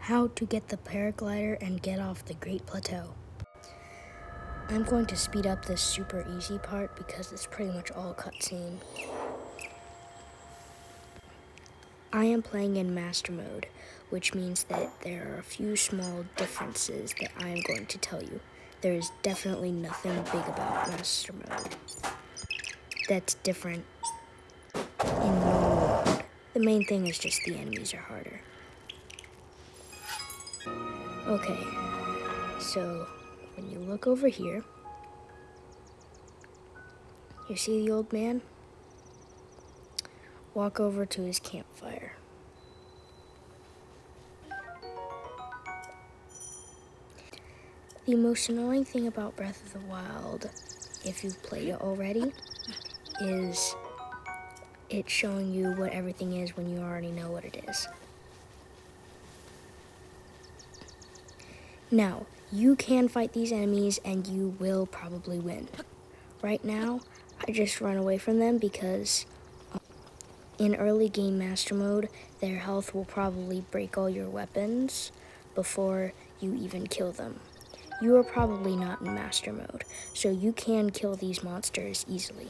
How to get the paraglider and get off the Great Plateau. I'm going to speed up this super easy part because it's pretty much all cutscene. I am playing in master mode, which means that there are a few small differences that I am going to tell you. There is definitely nothing big about master mode that's different in normal mode. The main thing is just the enemies are harder. Okay, so when you look over here, you see the old man? Walk over to his campfire. The most annoying thing about Breath of the Wild, if you've played it already, is it showing you what everything is when you already know what it is. Now, you can fight these enemies and you will probably win. Right now, I just run away from them because in early game master mode, their health will probably break all your weapons before you even kill them. You are probably not in master mode, so you can kill these monsters easily.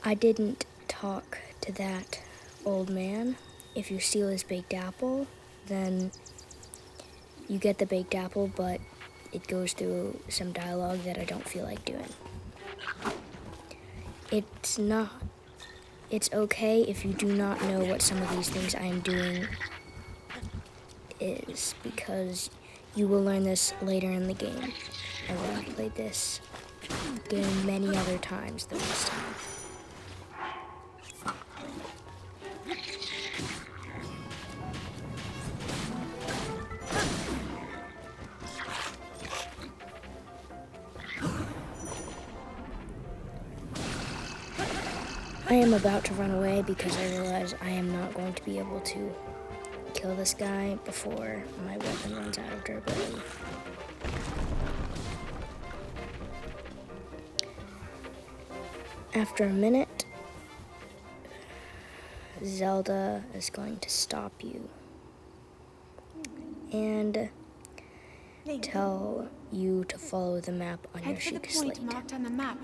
I didn't talk to that old man. If you steal his baked apple, then you get the baked apple, but it goes through some dialogue that I don't feel like doing. It's okay if you do not know what some of these things I am doing is, because you will learn this later in the game. I will have played this game many other times than this time. I am about to run away because I realize I am not going to be able to kill this guy before my weapon runs out of durability. After a minute, Zelda is going to stop you and tell you to follow the map on your Sheikah slate.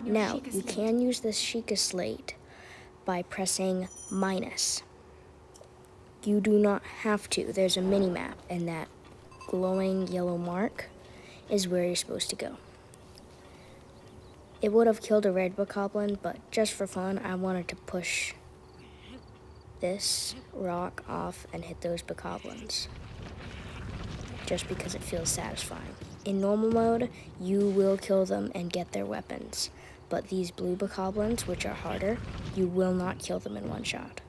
Now, you can use this Sheikah slate by pressing minus. You do not have to. There's a mini map, and that glowing yellow mark is where you're supposed to go. It would have killed a red bokoblin, but just for fun, I wanted to push this rock off and hit those bokoblins, just because it feels satisfying. In normal mode, you will kill them and get their weapons, but these blue bokoblins, which are harder, you will not kill them in one shot.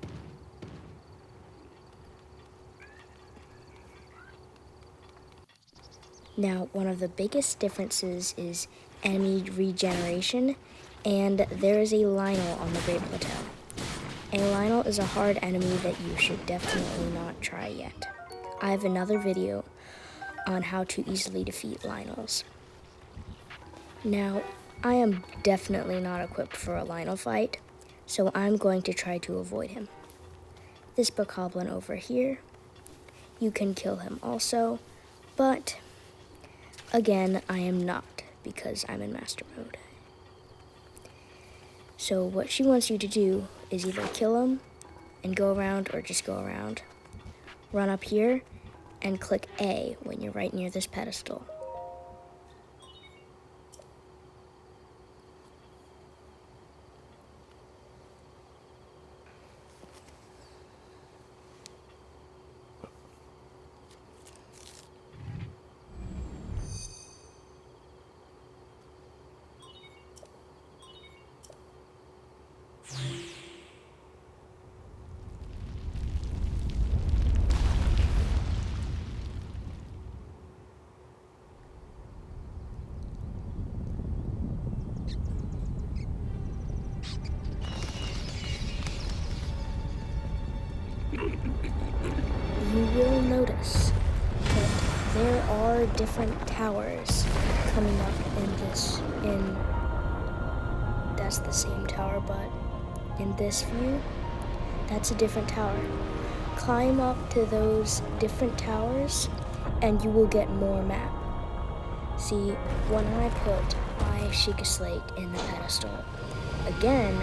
Now, one of the biggest differences is enemy regeneration, and there is a Lionel on the Great Plateau. A Lionel is a hard enemy that you should definitely not try yet. I have another video on how to easily defeat Lionels. Now, I am definitely not equipped for a Lionel fight, so I'm going to try to avoid him. This bokoblin over here, you can kill him also, but again, I am not, because I'm in master mode. So what she wants you to do is either kill him and go around, or just go around. Run up here and click A when you're right near this pedestal. You will notice that there are different towers coming up that's the same tower, but in this view, That's a different tower. Climb up to those different towers and you will get more map. See, when I put my Sheikah Slate in the pedestal, again,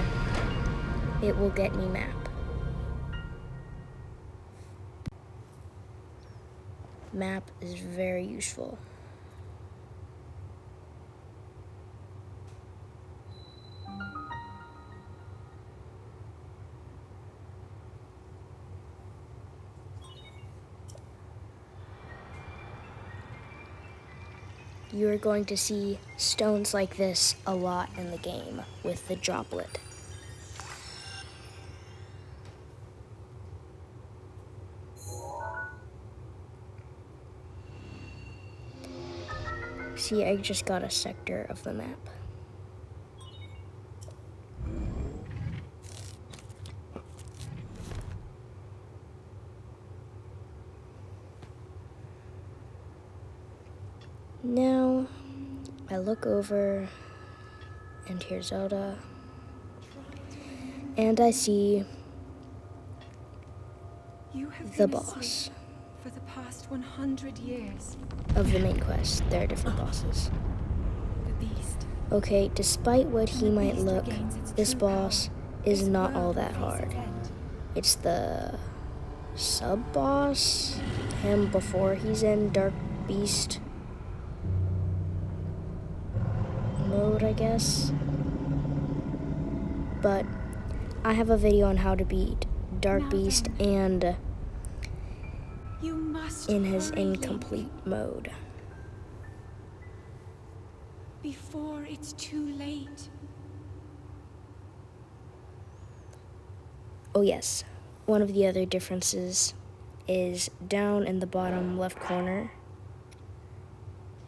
it will get me map. Map is very useful. You are going to see stones like this a lot in the game with the droplet. See, I just got a sector of the map. Now, I look over, and here's Zelda, and I see the boss for the past 100 years of the main quest. There are different bosses. The beast. Okay, despite what he might look, this boss is not all that hard. It's the sub-boss, him before he's in Dark Beast mode, I guess. But I have a video on how to beat Dark Beast and in his incomplete mode. Before it's too late. Oh yes, one of the other differences is down in the bottom left corner.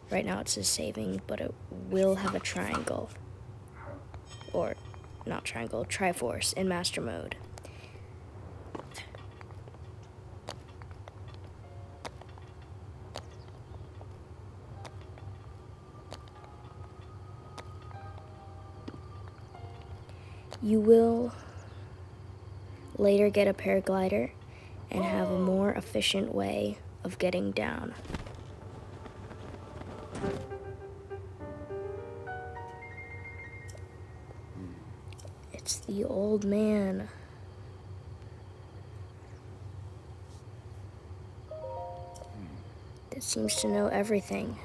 Right now it says saving, but it will have a triangle. Or, not triangle, Triforce in master mode. You will later get a paraglider and have a more efficient way of getting down. It's the old man. That seems to know everything.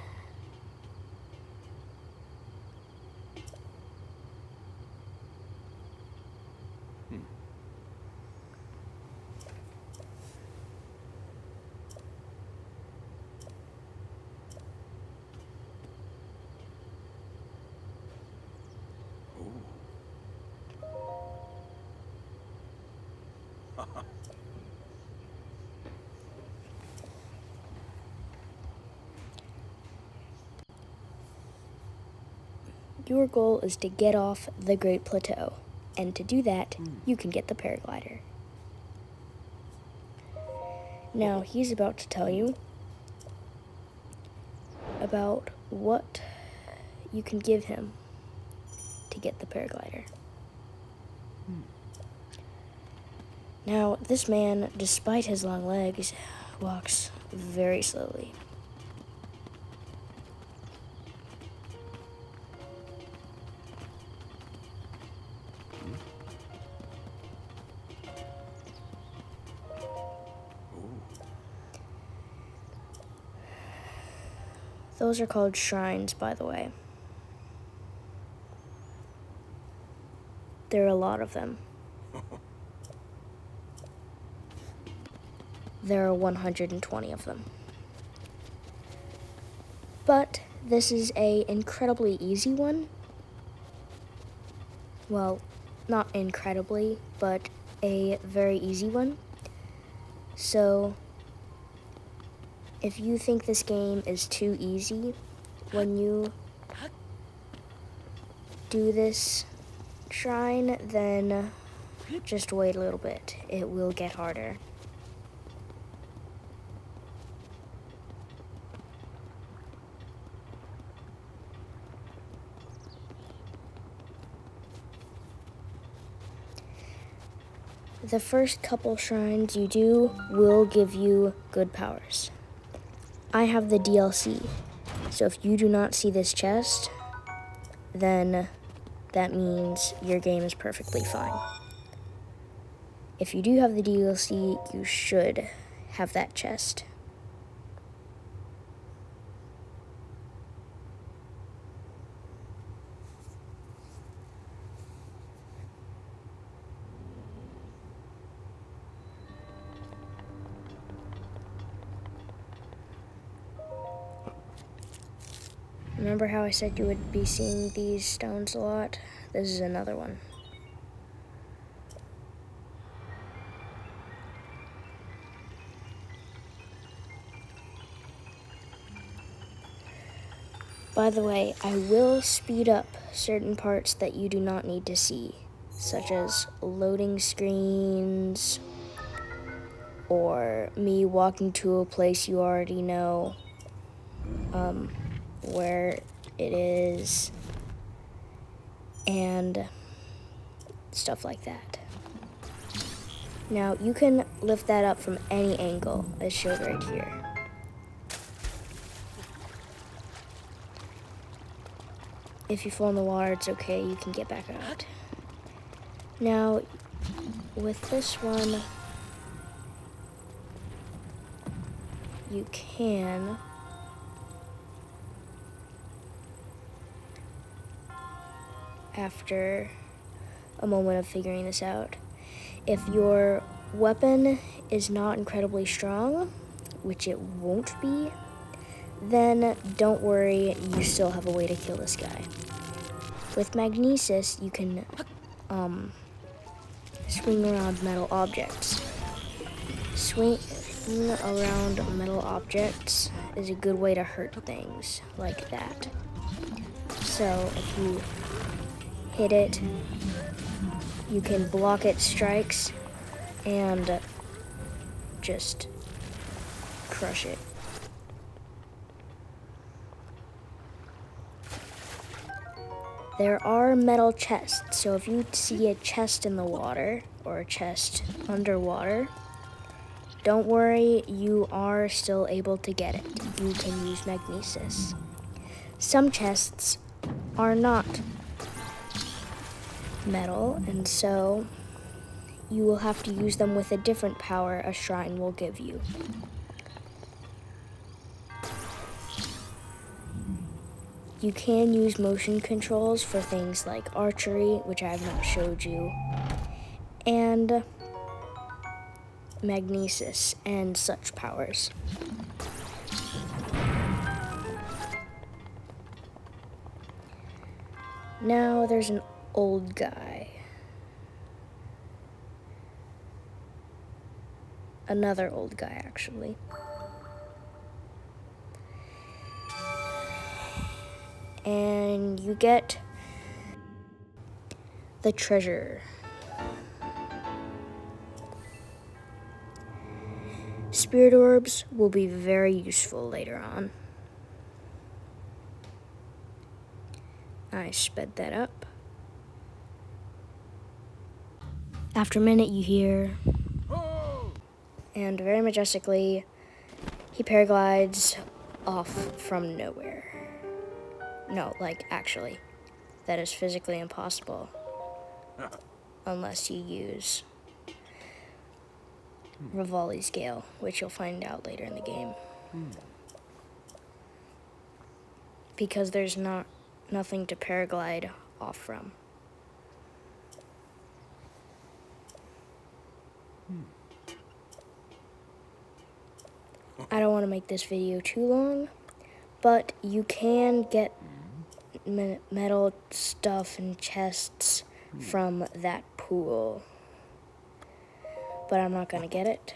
Your goal is to get off the Great Plateau, and to do that, you can get the paraglider. Now, he's about to tell you about what you can give him to get the paraglider. Now, this man, despite his long legs, walks very slowly. Those are called shrines, by the way. There are a lot of them. There are 120 of them. But this is an incredibly easy one. Well, not incredibly, but a very easy one. So, if you think this game is too easy, when you do this shrine, then just wait a little bit. It will get harder. the first couple shrines you do will give you good powers. I have the DLC, so if you do not see this chest, then that means your game is perfectly fine. If you do have the DLC, you should have that chest. Remember how I said you would be seeing these stones a lot? This is another one. By the way, I will speed up certain parts that you do not need to see, such as loading screens, or me walking to a place you already know where it is, and stuff like that. Now, you can lift that up from any angle, as shown right here. If you fall in the water, it's okay, you can get back out. Now, with this one, you can after a moment of figuring this out, if your weapon is not incredibly strong, which it won't be, then don't worry, you still have a way to kill this guy. With magnesis, you can swing around metal objects. Swing around metal objects is a good way to hurt things like that. So if you hit it, you can block its strikes and just crush it. There are metal chests, so if you see a chest in the water or a chest underwater, don't worry, you are still able to get it. You can use magnesis. Some chests are not metal, and so you will have to use them with a different power a shrine will give you. You can use motion controls for things like archery, which I have not showed you, and magnesis and such powers. Now there's an old guy. Another old guy, actually. And you get the treasure. Spirit orbs will be very useful later on. I sped that up. After a minute, you hear, and very majestically, he paraglides off from nowhere. No, like, actually, that is physically impossible unless you use Rivali's Gale, which you'll find out later in the game. Because there's nothing to paraglide off from. I don't want to make this video too long, but you can get metal stuff and chests from that pool. But I'm not going to get it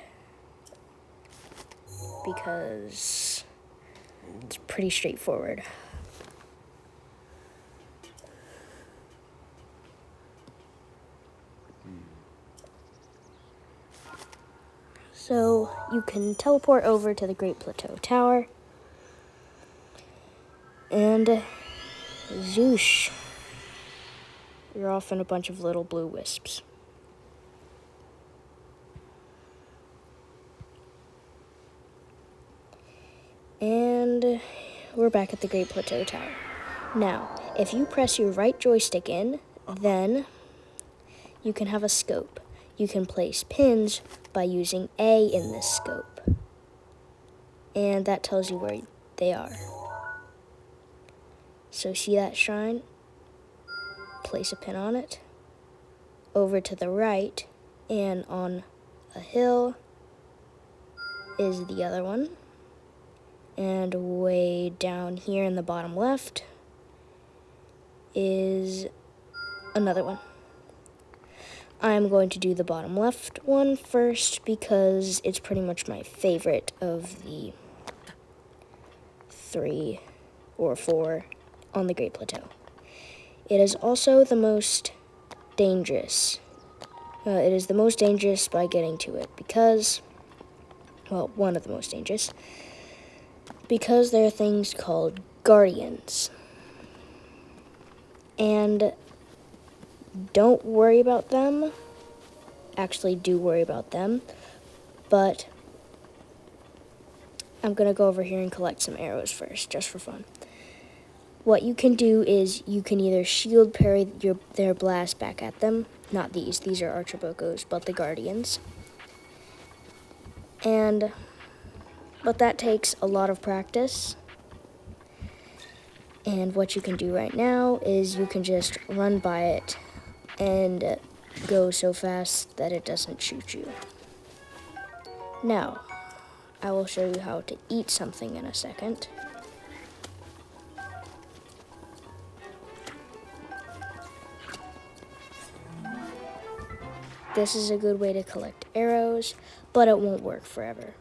because it's pretty straightforward. So you can teleport over to the Great Plateau Tower, and zoosh, you're off in a bunch of little blue wisps. And we're back at the Great Plateau Tower. Now, if you press your right joystick in, then you can have a scope. You can place pins by using A in this scope. And that tells you where they are. So see that shrine? Place a pin on it. Over to the right, and on a hill is the other one. And way down here in the bottom left is another one. I'm going to do the bottom left one first because it's pretty much my favorite of the 3 or 4 on the Great Plateau. It is also the most dangerous. It is the most dangerous by getting to it because, well, one of the most dangerous, because there are things called guardians. And don't worry about them. Actually, do worry about them. But I'm going to go over here and collect some arrows first, just for fun. What you can do is you can either shield parry their blast back at them. Not these. These are Archibokos, but the guardians. But that takes a lot of practice. And what you can do right now is you can just run by it and go so fast that it doesn't shoot you. Now, I will show you how to eat something in a second. This is a good way to collect arrows, but it won't work forever.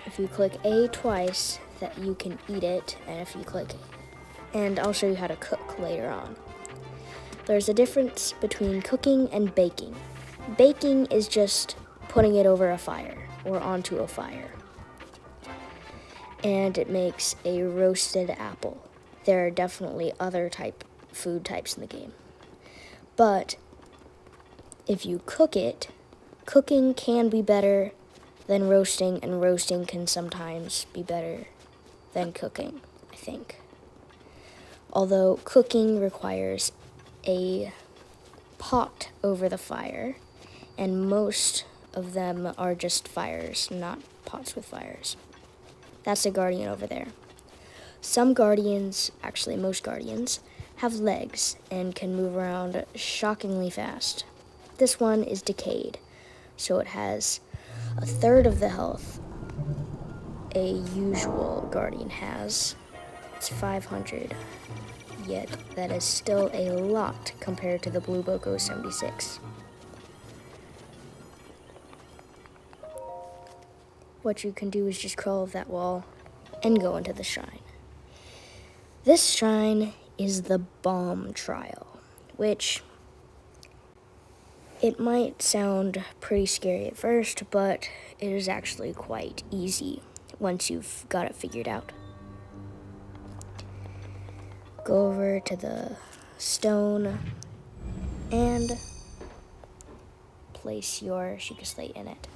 If you click A twice, that you can eat it, and if you click, and I'll show you how to cook later on. There's a difference between cooking and baking. Baking is just putting it over a fire or onto a fire. And it makes a roasted apple. There are definitely other food types in the game. But if you cook it, cooking can be better than roasting, and roasting can sometimes be better than cooking, I think. Although cooking requires a pot over the fire, and most of them are just fires, not pots with fires. That's a guardian over there. Some guardians, actually most guardians, have legs and can move around shockingly fast. This one is decayed, so it has a third of the health a usual guardian has. It's 500. Yet that is still a lot compared to the Blue Boko 76. What you can do is just crawl over that wall and go into the shrine. This shrine is the bomb trial, which it might sound pretty scary at first, but it is actually quite easy once you've got it figured out. Go over to the stone and place your Sheikah slate in it.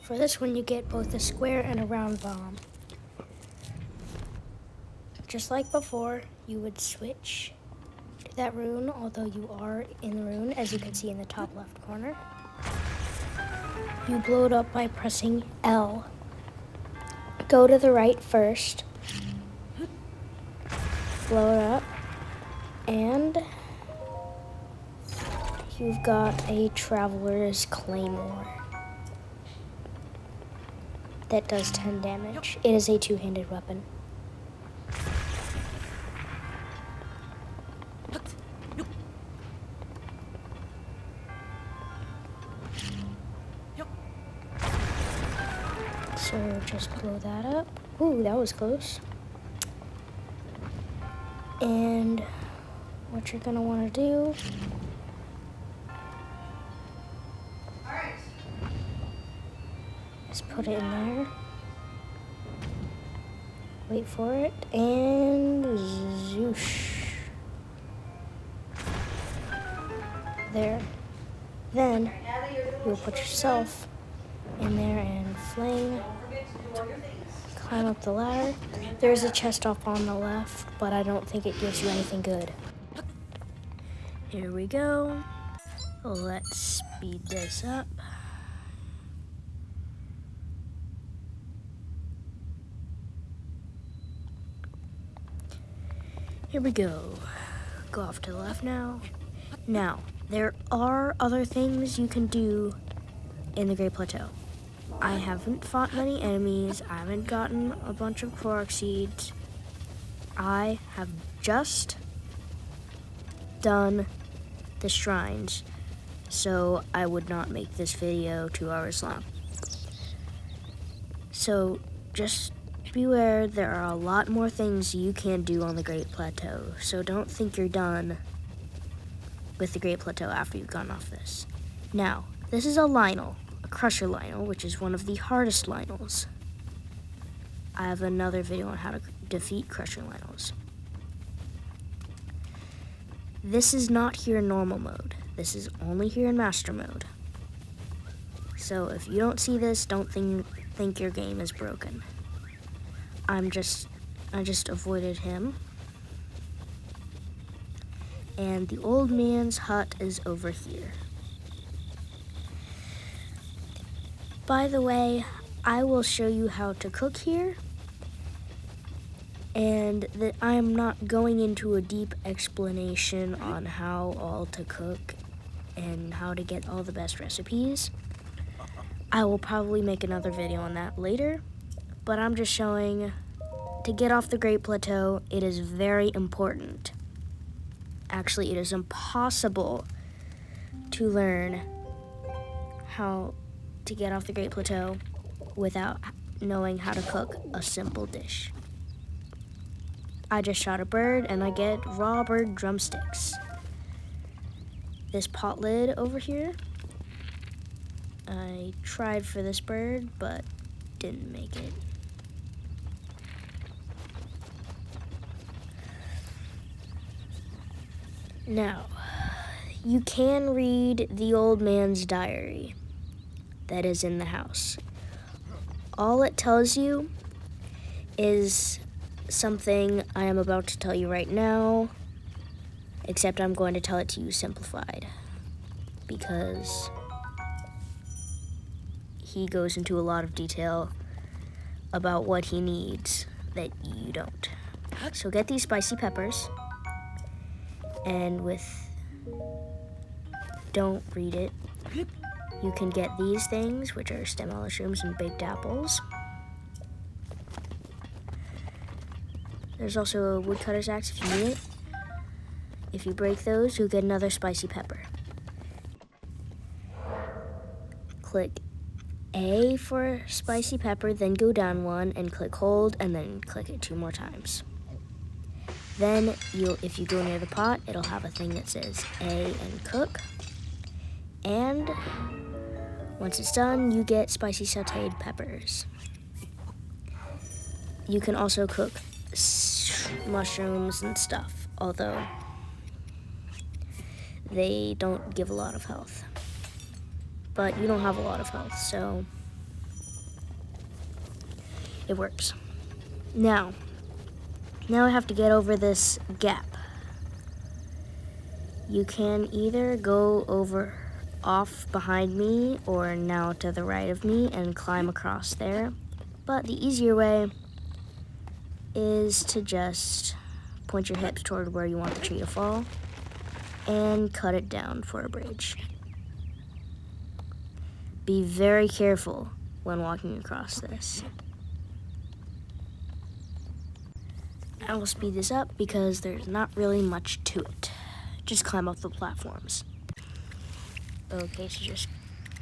For this one, you get both a square and a round bomb. Just like before, you would switch to that rune, although you are in the rune, as you can see in the top left corner. You blow it up by pressing L. Go to the right first. Blow it up. And you've got a Traveler's Claymore that does 10 damage. It is a two-handed weapon. So just blow that up. Ooh, that was close. And what you're gonna wanna do is put it in there. Wait for it, and zoosh. there. Then you'll put yourself in there and fling, climb up the ladder. There's a chest up on the left, but I don't think it gives you anything good. Here we go. Let's speed this up. Here we go. Go off to the left now. Now, there are other things you can do in the Great Plateau. I haven't fought many enemies. I haven't gotten a bunch of Korok seeds. I have just done the shrines, so I would not make this video 2 hours long. So just beware, there are a lot more things you can do on the Great Plateau, so don't think you're done with the Great Plateau after you've gone off this. Now, this is a Lionel, a Crusher Lionel, which is one of the hardest Lionels. I have another video on how to defeat Crusher Lionels. This is not here in normal mode. This is only here in master mode. So if you don't see this, don't think your game is broken. I just avoided him. And the old man's hut is over here. By the way, I will show you how to cook here, and that I am not going into a deep explanation on how all to cook and how to get all the best recipes. I will probably make another video on that later, but I'm just showing to get off the Great Plateau, it is very important. Actually, it is impossible to learn how to get off the Great Plateau without knowing how to cook a simple dish. I just shot a bird and I get raw bird drumsticks. This pot lid over here, I tried for this bird, but didn't make it. Now, you can read the old man's diary that is in the house. All it tells you is something I am about to tell you right now, except I'm going to tell it to you simplified, because he goes into a lot of detail about what he needs that you don't. So get these spicy peppers, and don't read it, you can get these things, which are stem mushrooms and baked apples. There's also a woodcutter's axe if you need it. If you break those, you'll get another spicy pepper. Click A for spicy pepper, then go down one and click hold, and then click it 2 more times. Then if you go near the pot, it'll have a thing that says A and cook. And once it's done, you get spicy sauteed peppers. You can also cook mushrooms and stuff, although they don't give a lot of health. But you don't have a lot of health, so it works. Now I have to get over this gap. You can either go off behind me or now to the right of me and climb across there. But the easier way is to just point your hips toward where you want the tree to fall and cut it down for a bridge. Be very careful when walking across this. I will speed this up because there's not really much to it. Just climb up the platforms. Okay, so just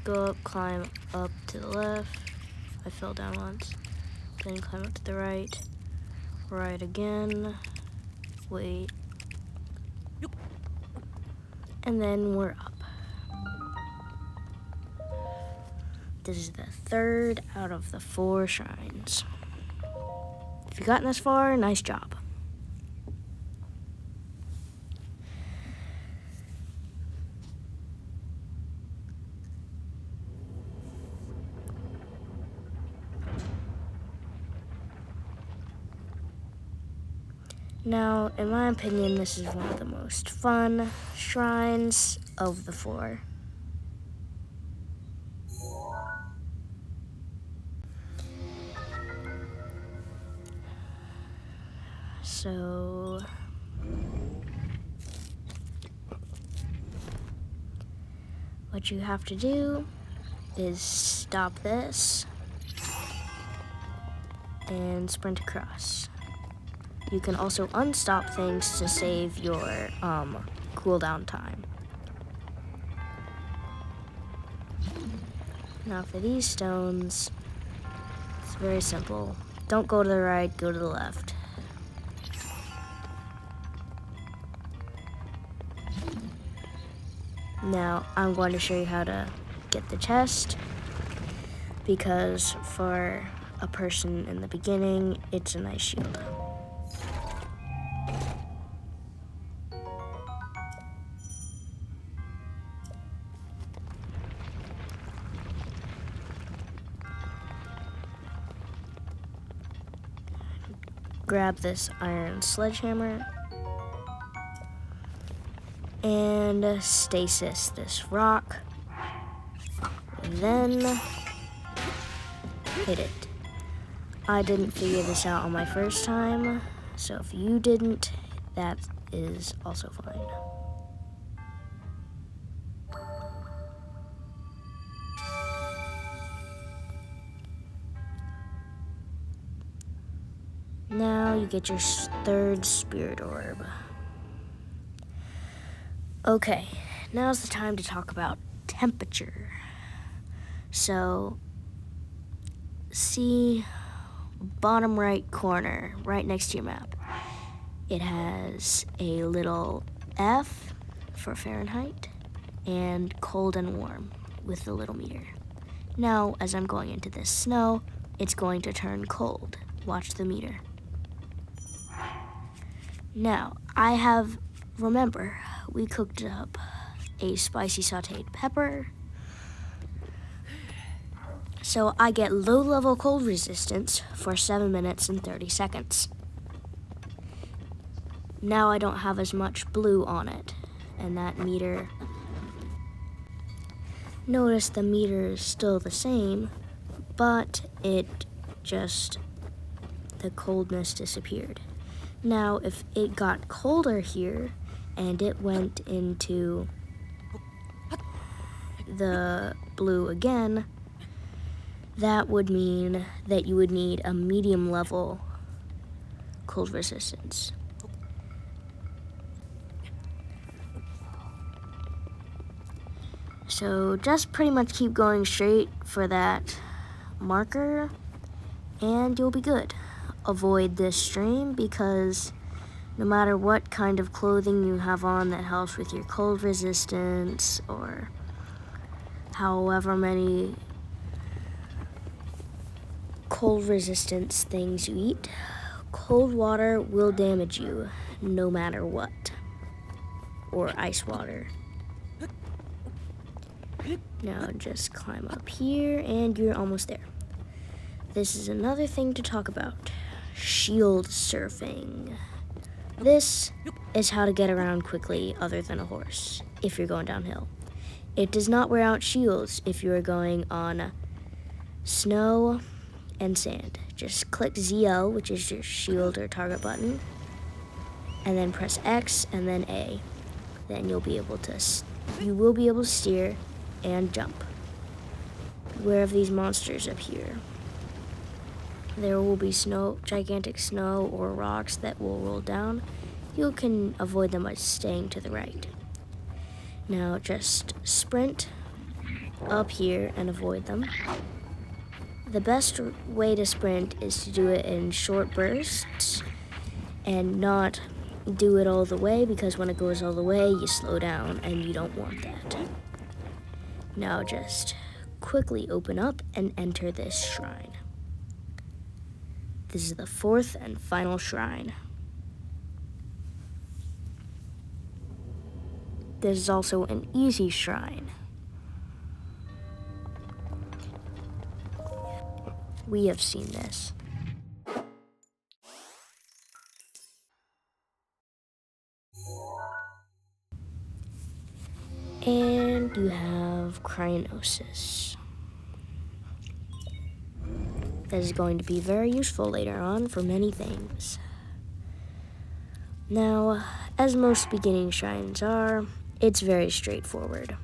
go up, climb up to the left. I fell down once. Then climb up to the right. Right again. Wait. And then we're up. This is the 3rd out of the 4 shrines. If you've gotten this far, nice job. Now, in my opinion, this is one of the most fun shrines of the 4. So, what you have to do is stop this and sprint across. You can also unstop things to save your cooldown time. Now for these stones, it's very simple. Don't go to the right, go to the left. Now I'm going to show you how to get the chest, because for a person in the beginning, it's a nice shield. Grab this iron sledgehammer and stasis this rock, then hit it. I didn't figure this out on my first time, so if you didn't, that is also fine. Now you get your 3rd spirit orb. Okay, now's the time to talk about temperature. So, see bottom right corner, right next to your map. It has a little F for Fahrenheit and cold and warm with the little meter. Now, as I'm going into this snow, it's going to turn cold. Watch the meter. Now, remember, we cooked up a spicy sauteed pepper. So I get low-level cold resistance for 7 minutes and 30 seconds. Now I don't have as much blue on it, and that meter, notice the meter is still the same, but the coldness disappeared. Now, if it got colder here and it went into the blue again, that would mean that you would need a medium level cold resistance. So just pretty much keep going straight for that marker and you'll be good. Avoid this stream because no matter what kind of clothing you have on that helps with your cold resistance or however many cold resistance things you eat, cold water will damage you no matter what, or ice water. Now just climb up here and you're almost there. This is another thing to talk about, shield surfing. This is how to get around quickly other than a horse if you're going downhill. It does not wear out shields if you are going on snow and sand. Just click ZL, which is your shield or target button, and then press X and then A. Then you will be able to steer and jump. Beware of these monsters up here. There will be gigantic snow or rocks that will roll down. You can avoid them by staying to the right. Now just sprint up here and avoid them. The best way to sprint is to do it in short bursts and not do it all the way, because when it goes all the way, you slow down and you don't want that. Now just quickly open up and enter this shrine. This is the 4th and final shrine. This is also an easy shrine. We have seen this. you have cryognosis. That is going to be very useful later on for many things. Now, as most beginning shrines are, it's very straightforward.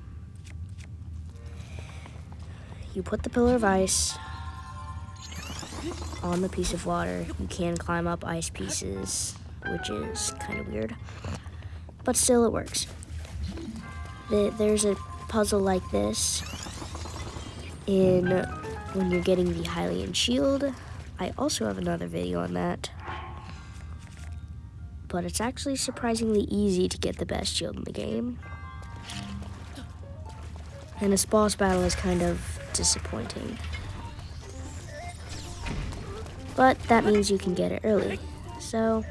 You put the pillar of ice on the piece of water. You can climb up ice pieces, which is kind of weird, but still it works. There's a puzzle like this when you're getting the Hylian shield. I also have another video on that, but it's actually surprisingly easy to get the best shield in the game. And this boss battle is kind of disappointing, but that means you can get it early, so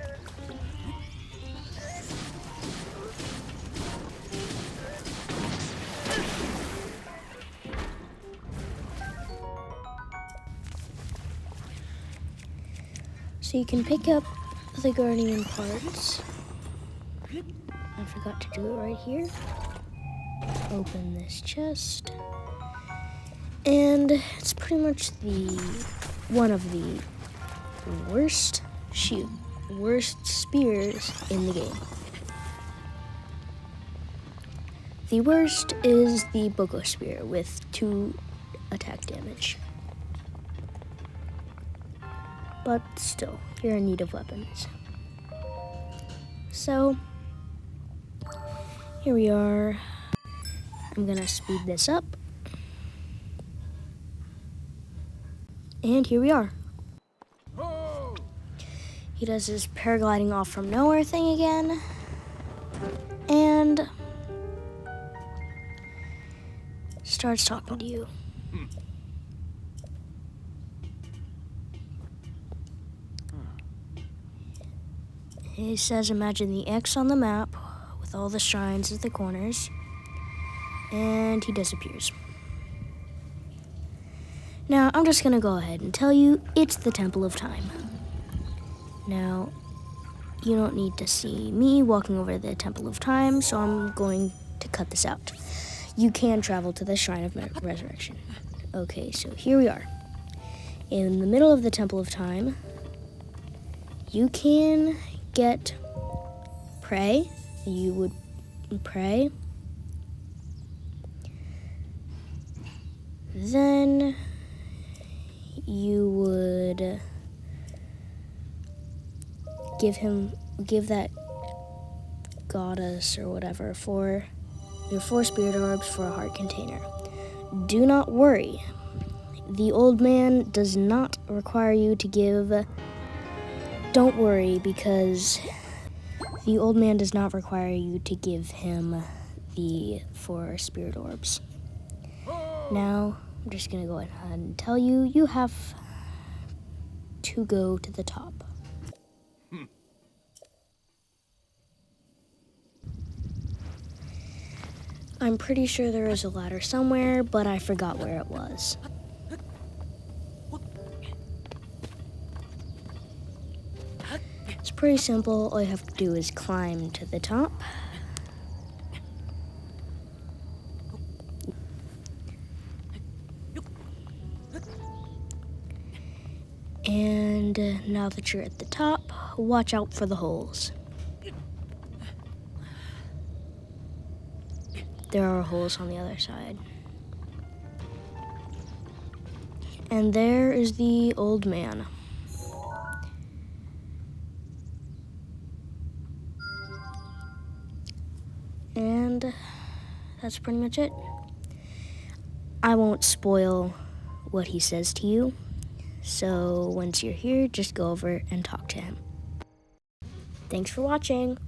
you can pick up the Guardian parts. I forgot to do it right here. Open this chest. And it's pretty much one of the worst spears in the game. The worst is the Boko Spear with 2 attack damage. But still, you're in need of weapons. So, here we are. I'm gonna speed this up. And here we are. He does his paragliding off from nowhere thing again. And starts talking to you. He says, imagine the X on the map with all the shrines at the corners, and he disappears. Now, I'm just gonna go ahead and tell you, it's the Temple of Time. Now, you don't need to see me walking over the Temple of Time, so I'm going to cut this out. You can travel to the Shrine of Resurrection. Okay, so here we are. In the middle of the Temple of Time, you can pray. You would pray. Then you would give that goddess or whatever for your 4 spirit orbs for a heart container. Do not worry. The old man does not require you to give. Don't worry, because the old man does not require you to give him the 4 spirit orbs. Now, I'm just gonna go ahead and tell you, you have to go to the top. I'm pretty sure there is a ladder somewhere, but I forgot where it was. It's pretty simple. All you have to do is climb to the top. And now that you're at the top, watch out for the holes. There are holes on the other side. And there is the old man. And that's pretty much it. I won't spoil what he says to you. So once you're here, just go over and talk to him. Thanks for watching.